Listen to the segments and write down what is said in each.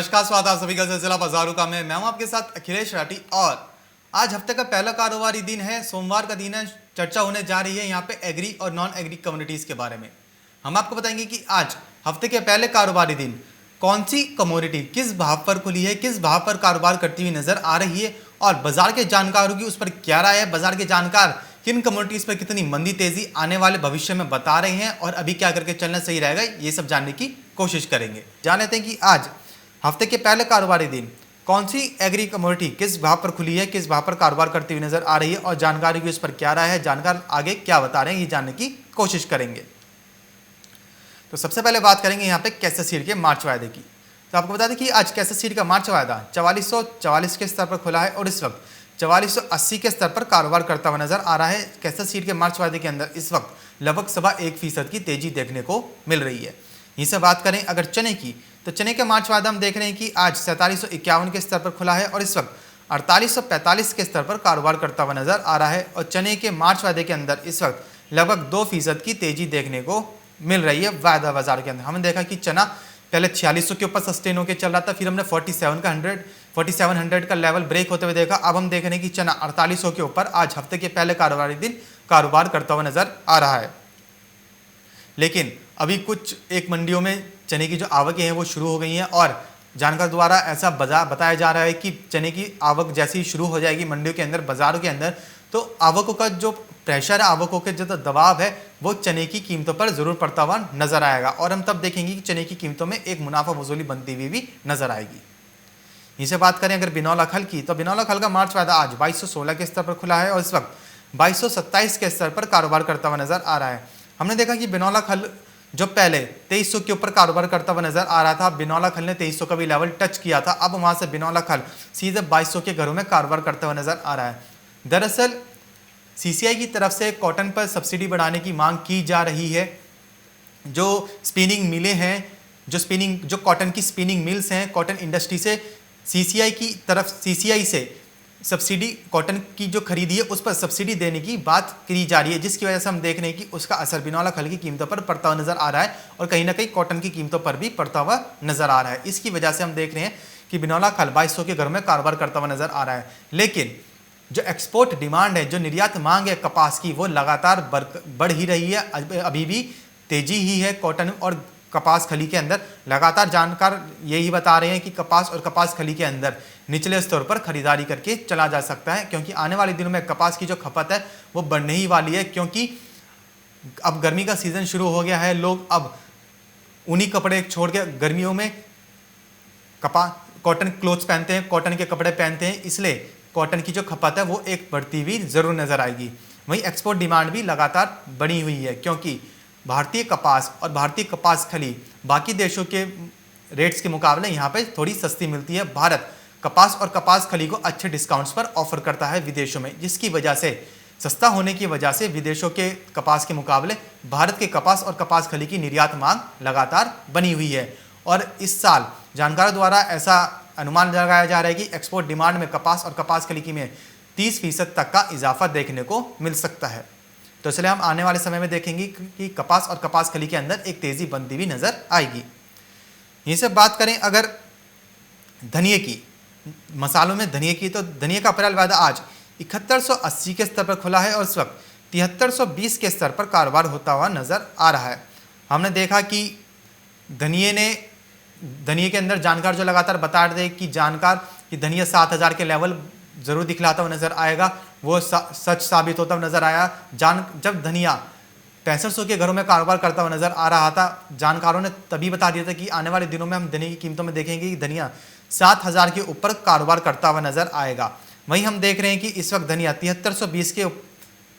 नमस्कार, स्वागत आप सभी का सिलसिला बाजारों का। मैं हूं आपके साथ अखिलेश राठी और आज हफ्ते का पहला कारोबारी दिन है, सोमवार का दिन है। चर्चा होने जा रही है यहाँ पे एग्री और नॉन एग्री कम्युनिटीज के बारे में। हम आपको बताएंगे कि आज हफ्ते के पहले कारोबारी दिन कौन सी कमोडिटी किस भाव पर खुली है, किस भाव पर कारोबार करती हुई नजर आ रही है और बाजार के जानकारों की उस पर क्या राय है। बाजार के जानकार किन कमोडिटीज पर कितनी मंदी तेजी आने वाले भविष्य में बता रहे हैं और अभी क्या करके चलना सही रहेगा, ये सब जानने की कोशिश करेंगे। जान लेते हैं कि आज हफ्ते के पहले कारोबारी दिन कौन सी एग्री कमोडिटी किस भाव पर खुली है, किस भाव पर कारोबार करती हुई नजर आ रही है और जानकारी की उस पर क्या राय है, जानकार आगे क्या बता रहे हैं, ये जानने की कोशिश करेंगे। तो सबसे पहले बात करेंगे यहाँ पे कैसेस सीड के मार्च वायदे की। तो आपको बता दें कि आज कैसेस सीड का मार्च वायदा 4444 के स्तर पर खुला है और इस वक्त 4480 के स्तर पर कारोबार करता हुआ नजर आ रहा है। कैसेस सीड के मार्च वायदे के अंदर इस वक्त लगभग 1.25% की तेजी देखने को मिल रही है। यहीं से बात करें अगर चने की, तो चने के मार्च वायदा हम देख रहे हैं कि आज 4751 के स्तर पर खुला है और इस वक्त 4845 के स्तर पर कारोबार करता हुआ नजर आ रहा है। और चने के मार्च वायदे के अंदर इस वक्त लगभग 2% की तेजी देखने को मिल रही है वायदा बाजार के अंदर। हमने देखा कि चना पहले 4600 के ऊपर सस्टेन होकर चल रहा था, फिर हमने 4700 का लेवल ब्रेक होते हुए देखा। अब हम देख रहे हैं कि चना 4800 के ऊपर आज हफ्ते के पहले कारोबारी दिन कारोबार करता हुआ नजर आ रहा है। लेकिन अभी कुछ एक मंडियों में चने की जो आवकें हैं वो शुरू हो गई हैं और जानकार द्वारा ऐसा बताया जा रहा है कि चने की आवक जैसे ही शुरू हो जाएगी मंडियों के अंदर, बाजारों के अंदर, तो आवकों का जो प्रेशर है, आवकों के जो दबाव है, वो चने की कीमतों पर जरूर पड़ता हुआ नजर आएगा और हम तब देखेंगे कि चने की कीमतों में एक मुनाफा वसूली बनती हुई भी नजर आएगी। इसे बात करें अगर बिनौला खल की, तो बिनौला खल का मार्च वायदा आज 2216 के स्तर पर खुला है और इस वक्त 2227 के स्तर पर कारोबार करता हुआ नजर आ रहा है। हमने देखा कि बिनौला खल जो पहले 2300 के ऊपर कारोबार करता हुआ नजर आ रहा था, बिनौला खल ने 2300 का भी लेवल टच किया था। अब वहां से बिनौला खल सीधे 2200 के घरों में कारोबार करता हुआ नजर आ रहा है। दरअसल सीसीआई की तरफ से कॉटन पर सब्सिडी बढ़ाने की मांग की जा रही है। जो स्पिनिंग मिलें हैं, जो कॉटन की स्पिनिंग मिल्स हैं, कॉटन इंडस्ट्री से सीसीआई से सब्सिडी, कॉटन की जो खरीदी है उस पर सब्सिडी देने की बात करी जा रही है, जिसकी वजह से हम देख रहे हैं कि उसका असर बिनौला खल की कीमतों पर पड़ता हुआ नजर आ रहा है और कहीं ना कहीं कॉटन की कीमतों पर भी पड़ता हुआ नजर आ रहा है। इसकी वजह से हम देख रहे हैं कि बिनौला खल 2200 के घर में कारोबार करता हुआ नजर आ रहा है। लेकिन जो एक्सपोर्ट डिमांड है, जो निर्यात मांग है कपास की, वो लगातार बढ़ ही रही है। अभी भी तेजी ही है कॉटन और कपास खली के अंदर। लगातार जानकार यही बता रहे हैं कि कपास और कपास खली के अंदर निचले स्तर पर खरीदारी करके चला जा सकता है, क्योंकि आने वाले दिनों में कपास की जो खपत है वो बढ़ने ही वाली है, क्योंकि अब गर्मी का सीजन शुरू हो गया है। लोग अब ऊनी कपड़े छोड़ के गर्मियों में कॉटन क्लोथ्स पहनते हैं, कॉटन के कपड़े पहनते हैं, इसलिए कॉटन की जो खपत है वो एक बढ़ती हुई जरूर नजर आएगी। वहीं एक्सपोर्ट डिमांड भी लगातार बढ़ी हुई है, क्योंकि भारतीय कपास और भारतीय कपास खली बाकी देशों के रेट्स के मुकाबले यहाँ पे थोड़ी सस्ती मिलती है। भारत कपास और कपास खली को अच्छे डिस्काउंट्स पर ऑफर करता है विदेशों में, जिसकी वजह से सस्ता होने की वजह से विदेशों के कपास के मुकाबले भारत के कपास और कपास खली की निर्यात मांग लगातार बनी हुई है। और इस साल जानकारों द्वारा ऐसा अनुमान लगाया जा रहा है कि एक्सपोर्ट डिमांड में कपास और कपास खली की में 30% तक का इजाफा देखने को मिल सकता है। तो इसलिए हम आने वाले समय में देखेंगे कि कपास और कपास खली के अंदर एक तेजी बनती हुई नजर आएगी। यहीं से बात करें अगर धनिये की, मसालों में धनिये की, तो धनिये का अप्रैल वायदा आज 7180 के स्तर पर खुला है और इस वक्त 7320 के स्तर पर कारोबार होता हुआ नजर आ रहा है। हमने देखा कि धनिये के अंदर जानकार जो लगातार बता रहे कि धनिया 7000 के लेवल जरूर दिखलाता हुआ नजर आएगा, वो सच साबित होता हुआ नजर आया। जब धनिया 6500 के घरों में कारोबार करता हुआ नजर आ रहा था, जानकारों ने तभी बता दिया था कि आने वाले दिनों में हम धनिया की कीमतों में देखेंगे कि धनिया 7000 के ऊपर कारोबार करता हुआ नजर आएगा। वहीं हम देख रहे हैं कि इस वक्त धनिया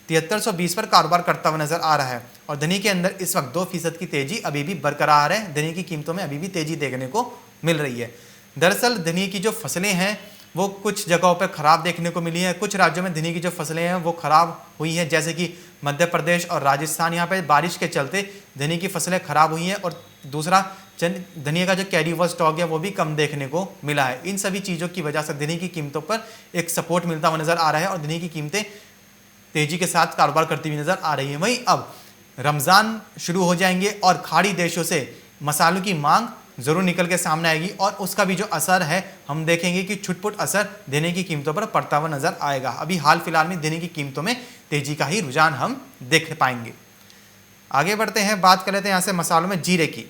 7320 पर कारोबार करता हुआ नजर आ रहा है और धनिया के अंदर इस वक्त 2% की तेजी अभी भी बरकरार है। धनिया की कीमतों में अभी भी तेजी देखने को मिल रही है। दरअसल धनिया की जो फसलें हैं वो कुछ जगहों पर खराब देखने को मिली है। कुछ राज्यों में धनिया की जो फसलें हैं वो खराब हुई हैं, जैसे कि मध्य प्रदेश और राजस्थान। यहाँ पे बारिश के चलते धनिया की फसलें खराब हुई हैं और दूसरा धनिया का जो कैरी ओवर स्टॉक है वो भी कम देखने को मिला है। इन सभी चीज़ों की वजह से धनिया की कीमतों पर एक सपोर्ट मिलता हुआ नजर आ रहा है और धनिया की कीमतें तेजी के साथ कारोबार करती हुई नजर आ रही है। वहीं अब रमज़ान शुरू हो जाएंगे और खाड़ी देशों से मसालों की मांग जरूर निकल के सामने आएगी और उसका भी जो असर है हम देखेंगे कि छुटपुट असर देने की कीमतों पर पड़ता हुआ नजर आएगा। अभी हाल फिलहाल में देने की कीमतों में तेजी का ही रुझान हम देख पाएंगे। आगे बढ़ते हैं, बात कर लेते हैं यहाँ से मसालों में जीरे की।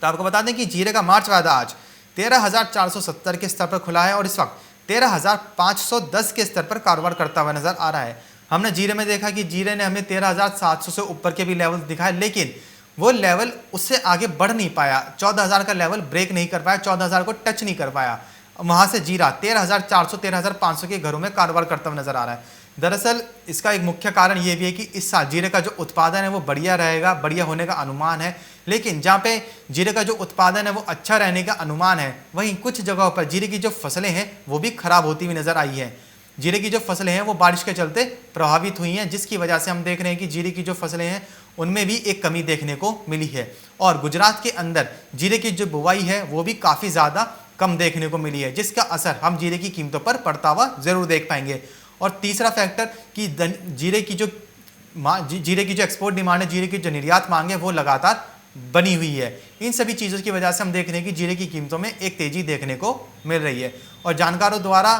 तो आपको बता दें कि जीरे का मार्च वायदा आज 13,470 के स्तर पर खुला है और इस वक्त 13,510 के स्तर पर कारोबार करता हुआ नजर आ रहा है। हमने जीरे में देखा कि जीरे ने हमें 13,700 से ऊपर के भी लेवल दिखाए, लेकिन वो लेवल उससे आगे बढ़ नहीं पाया। 14,000 का लेवल ब्रेक नहीं कर पाया, 14,000 को टच नहीं कर पाया। वहां से जीरा 13,400 13,500 के घरों में कारोबार करता हुआ नजर आ रहा है। दरअसल इसका एक मुख्य कारण ये भी है कि इस साल जीरे का जो उत्पादन है वो बढ़िया रहेगा, बढ़िया होने का अनुमान है। लेकिन जहाँ पे जीरे का जो उत्पादन है वो अच्छा रहने का अनुमान है, वहीं कुछ जगहों पर जीरे की जो फसलें हैं वो भी खराब होती हुई नजर आई है। जीरे की जो फसलें हैं वो बारिश के चलते प्रभावित हुई हैं, जिसकी वजह से हम देख रहे हैं कि जीरे की जो फसलें हैं उनमें भी एक कमी देखने को मिली है। और गुजरात के अंदर जीरे की जो बुवाई है वो भी काफ़ी ज़्यादा कम देखने को मिली है, जिसका असर हम जीरे की कीमतों पर पड़ता हुआ जरूर देख पाएंगे। और तीसरा फैक्टर कि जीरे की जो एक्सपोर्ट डिमांड है, जीरे की जो निर्यात मांग है वो लगातार बनी हुई है। इन सभी चीज़ों की वजह से हम देख रहे हैं कि जीरे की कीमतों में एक तेजी देखने को मिल रही है। और जानकारों द्वारा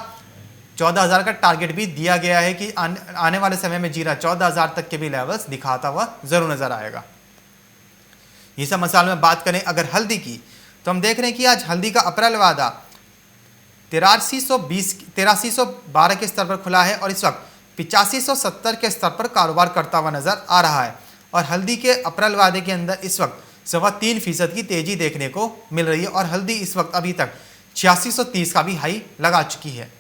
14,000 का टारगेट भी दिया गया है कि आने वाले समय में जीरा 14,000 तक के भी लेवल्स दिखाता हुआ जरूर नजर आएगा। ये सब मसालों में बात करें अगर हल्दी की, तो हम देख रहे हैं कि आज हल्दी का अप्रैल वादा 8312 के स्तर पर खुला है और इस वक्त 8570 के स्तर पर कारोबार करता हुआ नजर आ रहा है। और हल्दी के अप्रैल वादे के अंदर इस वक्त 3.25% की तेजी देखने को मिल रही है और हल्दी इस वक्त अभी तक 8630 का भी हाई लगा चुकी है।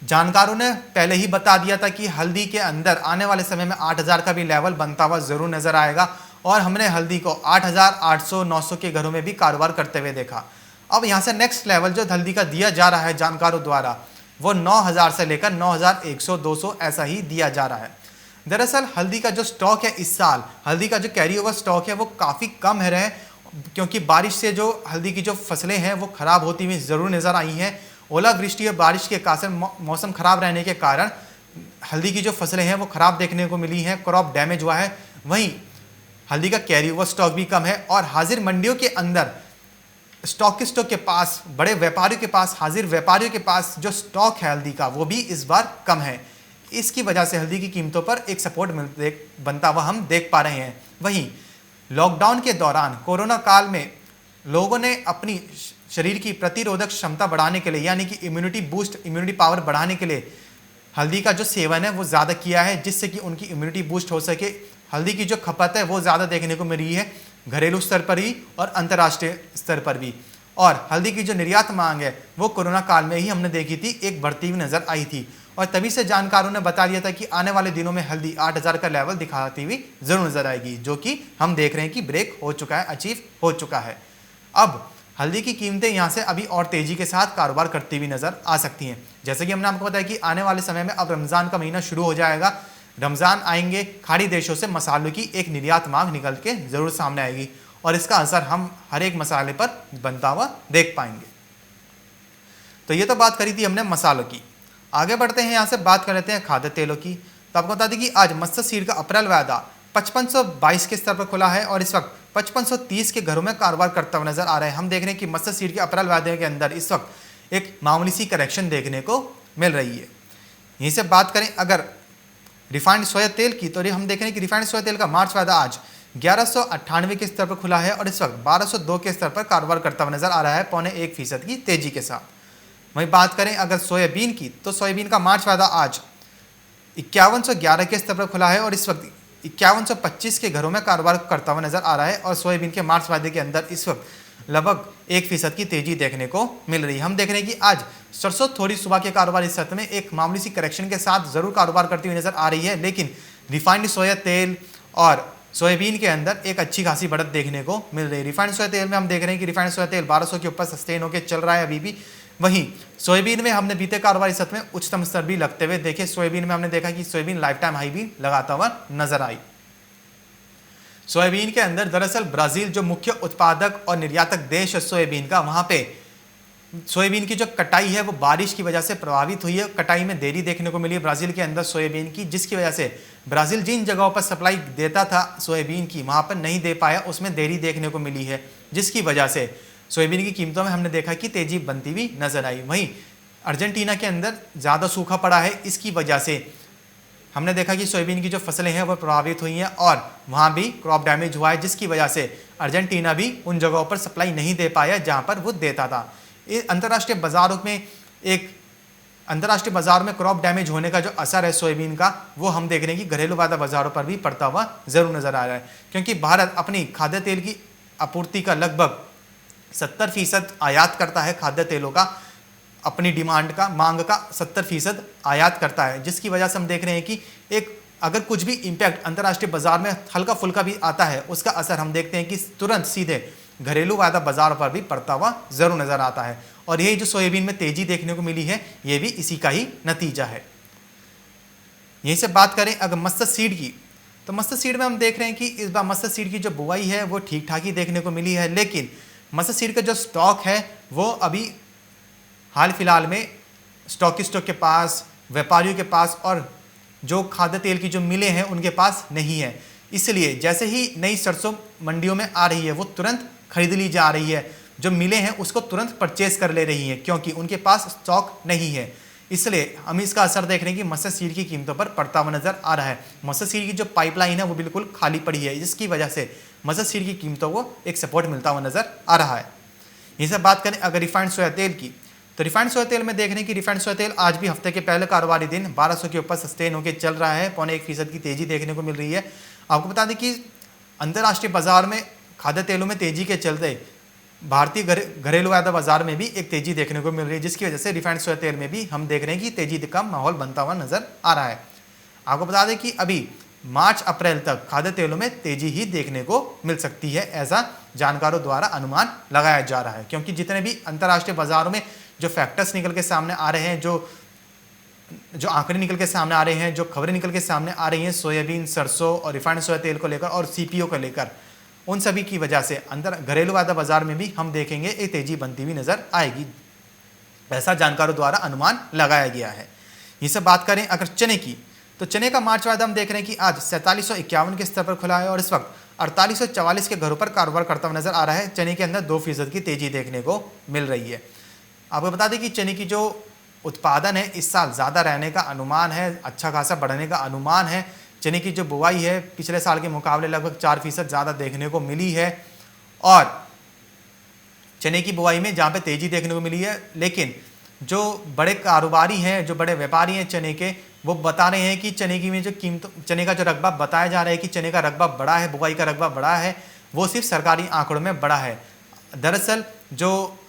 जानकारों ने पहले ही बता दिया था कि हल्दी के अंदर आने वाले समय में 8,000 का भी लेवल बनता हुआ जरूर नजर आएगा और हमने हल्दी को 8,800 900 के घरों में भी कारोबार करते हुए देखा। अब यहाँ से नेक्स्ट लेवल जो हल्दी का दिया जा रहा है जानकारों द्वारा वो 9,000 से लेकर 9,100 200 ऐसा ही दिया जा रहा है। दरअसल हल्दी का जो स्टॉक है इस साल, हल्दी का जो कैरी ओवर स्टॉक है वो काफ़ी कम है रहे, क्योंकि बारिश से जो हल्दी की जो फसलें हैं वो खराब होती हुई ज़रूर नज़र आई हैं। ओलावृष्टि और बारिश के कारण मौसम खराब रहने के कारण हल्दी की जो फसलें हैं वो खराब देखने को मिली हैं, क्रॉप डैमेज हुआ है। वहीं हल्दी का कैरी ओवर स्टॉक भी कम है और हाजिर मंडियों के अंदर स्टॉकिस्टों के पास, बड़े व्यापारियों के पास, हाजिर व्यापारियों के पास जो स्टॉक है हल्दी का वो भी इस बार कम है। इसकी वजह से हल्दी की कीमतों पर एक सपोर्ट बनता हुआ हम देख पा रहे हैं। वहीं लॉकडाउन के दौरान कोरोना काल में लोगों ने अपनी शरीर की प्रतिरोधक क्षमता बढ़ाने के लिए यानी कि इम्यूनिटी पावर बढ़ाने के लिए हल्दी का जो सेवन है वो ज़्यादा किया है, जिससे कि उनकी इम्यूनिटी बूस्ट हो सके। हल्दी की जो खपत है वो ज़्यादा देखने को मिल रही है, घरेलू स्तर पर ही और अंतर्राष्ट्रीय स्तर पर भी। और हल्दी की जो निर्यात मांग है वो कोरोना काल में ही हमने देखी थी, एक बढ़ती हुई नजर आई थी और तभी से जानकारों ने बता दिया था कि आने वाले दिनों में हल्दी 8,000 का लेवल दिखाती हुई जरूर नजर आएगी, जो कि हम देख रहे हैं कि ब्रेक हो चुका है, अचीव हो चुका है। अब हल्दी की कीमतें यहाँ से अभी और तेजी के साथ कारोबार करती हुई नजर आ सकती हैं। जैसे कि हमने आपको बताया कि आने वाले समय में अब रमज़ान का महीना शुरू हो जाएगा, रमज़ान आएंगे, खाड़ी देशों से मसालों की एक निर्यात मांग निकल के ज़रूर सामने आएगी और इसका असर हम हर एक मसाले पर बनता हुआ देख पाएंगे। तो ये तो बात करी थी हमने मसालों की। आगे बढ़ते हैं, यहाँ से बात कर लेते हैं खाद्य तेलों की। तो आपको बता दें कि आज मस्टर्ड सीड का अप्रैल वायदा 5522 के स्तर पर खुला है और इस वक्त 5530 के घरों में कारोबार करता हुआ नजर आ रहा है। हम देख रहे हैं कि मस्टर्ड सीड के अप्रैल वायदे के अंदर इस वक्त एक मामूली सी करेक्शन देखने को मिल रही है। यहीं से बात करें अगर रिफाइंड सोया तेल की, तो हम देख रहे हैं कि रिफाइंड सोया तेल का मार्च वायदा आज 1198 के स्तर पर खुला है और इस वक्त 1202 के स्तर पर कारोबार करता हुआ नजर आ रहा है 0.25% की तेजी के साथ। वहीं बात करें अगर सोयाबीन की, तो सोयाबीन का मार्च वायदा आज 5111 के स्तर पर खुला है और इस वक्त 5125 के घरों में कारोबार करता हुआ नजर आ रहा है और सोयाबीन के मार्च वायदे के अंदर इस वक्त लगभग 1% की तेजी देखने को मिल रही है। हम देख रहे हैं कि आज सरसों थोड़ी सुबह के कारोबार इस सत्र में एक मामूली सी करेक्शन के साथ जरूर कारोबार करती हुई नजर आ रही है, लेकिन रिफाइंड सोया तेल और सोयाबीन के अंदर एक अच्छी खासी बढ़त देखने को मिल रही है। रिफाइंड सोया तेल में हम देख रहे हैं कि रिफाइंड सोया तेल 1200 के ऊपर सस्टेन होकर चल रहा है अभी भी। वहीं सोयाबीन में हमने बीते कारोबारी सत्र में उच्चतम स्तर भी लगते हुए देखे। सोयाबीन में हमने देखा कि सोयाबीन लाइफ टाइम हाई भी लगाता हुआ नजर आई। सोयाबीन के अंदर दरअसल ब्राजील जो मुख्य उत्पादक और निर्यातक देश है सोयाबीन का, वहां पे सोयाबीन की जो कटाई है वो बारिश की वजह से प्रभावित हुई है। कटाई में देरी देखने को मिली है ब्राज़ील के अंदर सोयाबीन की, जिसकी वजह से ब्राज़ील जिन जगहों पर सप्लाई देता था सोयाबीन की वहाँ पर नहीं दे पाया, उसमें देरी देखने को मिली है, जिसकी वजह से सोयाबीन की कीमतों में हमने देखा कि तेज़ी बनती हुई नजर आई। वहीं अर्जेंटीना के अंदर ज़्यादा सूखा पड़ा है, इसकी वजह से हमने देखा कि सोयाबीन की जो फसलें हैं वो प्रभावित हुई हैं और वहाँ भी क्रॉप डैमेज हुआ है, जिसकी वजह से अर्जेंटीना भी उन जगहों पर सप्लाई नहीं दे पाया जहाँ पर वो देता था। अंतर्राष्ट्रीय बाज़ार में क्रॉप डैमेज होने का जो असर है सोयाबीन का, वो हम देख रहे हैं कि घरेलू वादा बाज़ारों पर भी पड़ता हुआ ज़रूर नज़र आ रहा है, क्योंकि भारत अपनी खाद्य तेल की आपूर्ति का लगभग 70% आयात करता है। खाद्य तेलों का अपनी डिमांड का, मांग का 70% आयात करता है, जिसकी वजह से हम देख रहे हैं कि अगर कुछ भी इम्पैक्ट अंतर्राष्ट्रीय बाजार में हल्का फुल्का भी आता है, उसका असर हम देखते हैं कि तुरंत सीधे घरेलू वादा बाजार पर भी पड़ता हुआ जरूर नजर आता है। और यही जो सोयाबीन में तेजी देखने को मिली है, ये भी इसी का ही नतीजा है। यहीं से बात करें अगर मस्टर्ड सीड की, तो मस्टर्ड सीड में हम देख रहे हैं कि इस बार मस्टर्ड सीड की जो बुआई है वो ठीक ठाक ही देखने को मिली है, लेकिन मस्टर्ड सीड का जो स्टॉक है वो अभी हाल फिलहाल में स्टॉकिस्टों के पास, व्यापारियों के पास और जो खाद्य तेल की जो मिलें हैं उनके पास नहीं है। इसलिए जैसे ही नई सरसों मंडियों में आ रही है वो तुरंत खरीद ली जा रही है, जो मिलें हैं उसको तुरंत परचेज कर ले रही हैं, क्योंकि उनके पास स्टॉक नहीं है। इसलिए हम इसका असर देख रहे हैं कि मस्टर्ड सीड की कीमतों पर पड़ता हुआ नजर आ रहा है। मस्टर्ड सीड की जो पाइपलाइन है वो बिल्कुल खाली पड़ी है, जिसकी वजह से मस्टर्ड सीड की कीमतों को एक सपोर्ट मिलता हुआ नजर आ रहा है। यहीं से बात करें अगर रिफाइंड सोया तेल की, तो रिफाइंड सोया तेल में देख रहे हैं कि रिफाइंड सोया तेल आज भी हफ्ते के पहले कारोबारी दिन 1200 के ऊपर सस्टेन होकर चल रहा है, 0.25% की तेजी देखने को मिल रही है। आपको बता दें कि अंतर्राष्ट्रीय बाजार में खाद्य तेलों में तेजी के चलते भारतीय घरेलू वायदा बाजार में भी एक तेजी देखने को मिल रही है, जिसकी वजह से रिफाइंड सोया तेल में भी हम देख रहे हैं कि तेजी का माहौल बनता हुआ नजर आ रहा है। आपको बता दें कि अभी मार्च अप्रैल तक खाद्य तेलों में तेजी ही देखने को मिल सकती है, ऐसा जानकारों द्वारा अनुमान लगाया जा रहा है, क्योंकि जितने भी अंतर्राष्ट्रीय बाजारों में जो फैक्टर्स निकल के सामने आ रहे हैं, जो आंकड़े निकल के सामने आ रहे हैं, जो खबरें निकल के सामने आ रही हैं सोयाबीन, सरसों और रिफाइंड सोया तेल को लेकर और सीपीओ को लेकर, उन सभी की वजह से घरेलू वायदा बाजार में भी हम देखेंगे एक तेजी बनती हुई नजर आएगी, ऐसा जानकारों द्वारा अनुमान लगाया गया है। इसे बात करें अगर चने की, तो चने का मार्च वायदा हम देख रहे हैं कि आज 4751 के स्तर पर खुला है और इस वक्त 4844 के घरों पर कारोबार करता हुआ नजर आ रहा है। चने के अंदर 2% की तेजी देखने को मिल रही है। आपको बता दें कि चने की जो उत्पादन है इस साल ज़्यादा रहने का अनुमान है, अच्छा खासा बढ़ने का अनुमान है। चने की जो बुआई है पिछले साल के मुकाबले लगभग 4% ज़्यादा देखने को मिली है और चने की बुआई में जहाँ पे तेज़ी देखने को मिली है, लेकिन जो बड़े कारोबारी हैं, जो बड़े व्यापारी हैं चने के, वो बता रहे हैं कि चने की में जो कीमत, चने का जो रकबा बताया जा रहा है कि चने का रकबा बड़ा है, बुआई का रकबा बड़ा है, वो सिर्फ सरकारी आंकड़ों में बड़ा है। दरअसल जो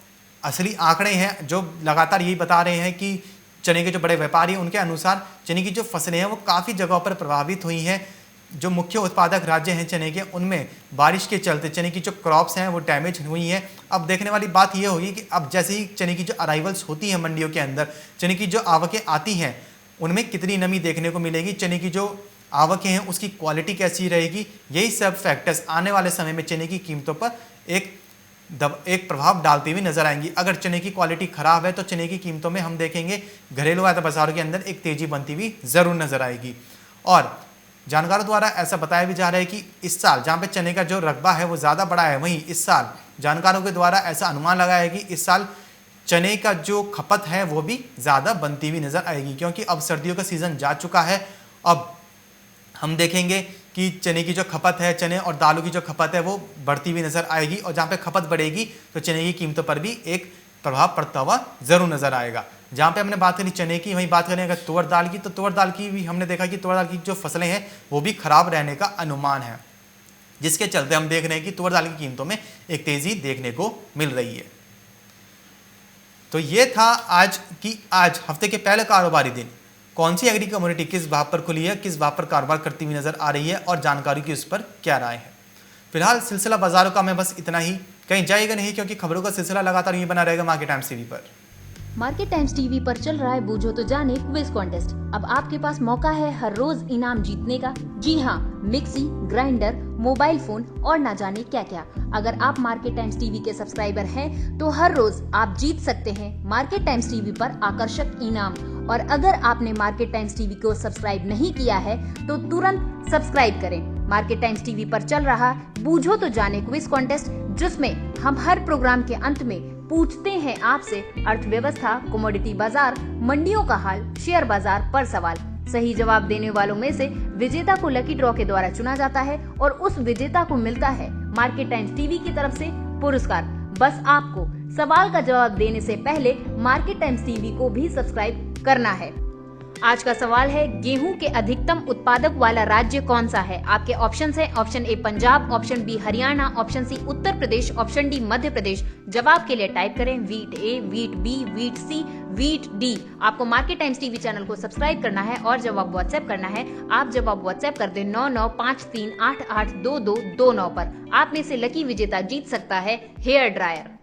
असली आंकड़े हैं जो लगातार यही बता रहे हैं कि चने के जो बड़े व्यापारी हैं उनके अनुसार चने की जो फसलें हैं वो काफ़ी जगहों पर प्रभावित हुई हैं। जो मुख्य उत्पादक राज्य हैं चने के, उनमें बारिश के चलते चने की जो क्रॉप्स हैं वो डैमेज हुई हैं। अब देखने वाली बात ये होगी कि अब जैसे ही चने की जो अराइवल्स होती हैं मंडियों के अंदर, चने की जो आवकें आती हैं उनमें कितनी नमी देखने को मिलेगी, चने की जो आवकें हैं उसकी क्वालिटी कैसी रहेगी, यही सब फैक्टर्स आने वाले समय में चने की कीमतों पर एक प्रभाव डालती हुई नजर आएंगी। अगर चने की क्वालिटी खराब है तो चने की कीमतों में हम देखेंगे घरेलू वायदा बाजारों के अंदर एक तेजी बनती हुई जरूर नजर आएगी। और जानकारों द्वारा ऐसा बताया भी जा रहा है कि इस साल जहाँ पे चने का जो रकबा है वो ज़्यादा बड़ा है, वहीं इस साल जानकारों के द्वारा ऐसा अनुमान लगाया है कि इस साल चने का जो खपत है वो भी ज़्यादा बनती हुई नजर आएगी, क्योंकि अब सर्दियों का सीज़न जा चुका है। अब हम देखेंगे कि चने की जो खपत है, चने और दालों की जो खपत है वो बढ़ती हुई नजर आएगी और जहाँ पे खपत बढ़ेगी तो चने की कीमतों पर भी एक प्रभाव पड़ता हुआ जरूर नजर आएगा। जहाँ पे हमने बात करी चने की, वहीं बात करें अगर तुअर दाल की, तो तुअर दाल की भी हमने देखा कि तुअर दाल की जो फसलें हैं वो भी खराब रहने का अनुमान है, जिसके चलते हम देख रहे हैं कि तुअर दाल की कीमतों में एक तेजी देखने को मिल रही है। तो ये था आज हफ्ते के पहले कारोबारी दिन कौन सी एग्री कम्युनिटी किस भाव पर खुली है, किस भाव पर कारोबार करती हुई नजर आ रही है और जानकारी की उस पर क्या राय है। फिलहाल सिलसिला बाजारों का मैं बस इतना ही, कहीं जाएगा नहीं क्योंकि खबरों का सिलसिला लगातार ये बना रहेगा मार्केट टाइम्स टीवी पर। मार्केट टाइम्स टीवी पर चल रहा है बूझो तो जाने क्विज कॉन्टेस्ट। अब आपके पास मौका है हर रोज इनाम जीतने का। जी हाँ, मिक्सी, ग्राइंडर, मोबाइल फोन और ना जाने क्या क्या। अगर आप मार्केट टाइम्स टीवी के सब्सक्राइबर हैं तो हर रोज आप जीत सकते हैं मार्केट टाइम्स टीवी पर आकर्षक इनाम। और अगर आपने मार्केट टाइम्स टीवी को सब्सक्राइब नहीं किया है तो तुरंत सब्सक्राइब करें। मार्केट टाइम्स टीवी पर चल रहा बूझो तो जाने क्विज कॉन्टेस्ट, जिसमें हम हर प्रोग्राम के अंत में पूछते हैं आपसे अर्थव्यवस्था, कमोडिटी बाजार, मंडियों का हाल, शेयर बाजार पर सवाल। सही जवाब देने वालों में से विजेता को लकी ड्रॉ के द्वारा चुना जाता है और उस विजेता को मिलता है मार्केट टाइम्स टीवी की तरफ से पुरस्कार। बस आपको सवाल का जवाब देने से पहले मार्केट टाइम्स टीवी को भी सब्सक्राइब करना है। आज का सवाल है, गेहूं के अधिकतम उत्पादक वाला राज्य कौन सा है? आपके ऑप्शंस हैं option A Punjab, option B Haryana, option C Uttar Pradesh, option D Madhya Pradesh. जवाब के लिए टाइप करें वीट ए, वीट बी, वीट सी, वीट डी। आपको मार्केट टाइम्स टीवी चैनल को सब्सक्राइब करना है और जवाब व्हाट्सएप करना है। आप जवाब व्हाट्सएप कर दें 9953882229 पर। आप में से लकी विजेता जीत सकता है हेयर ड्रायर।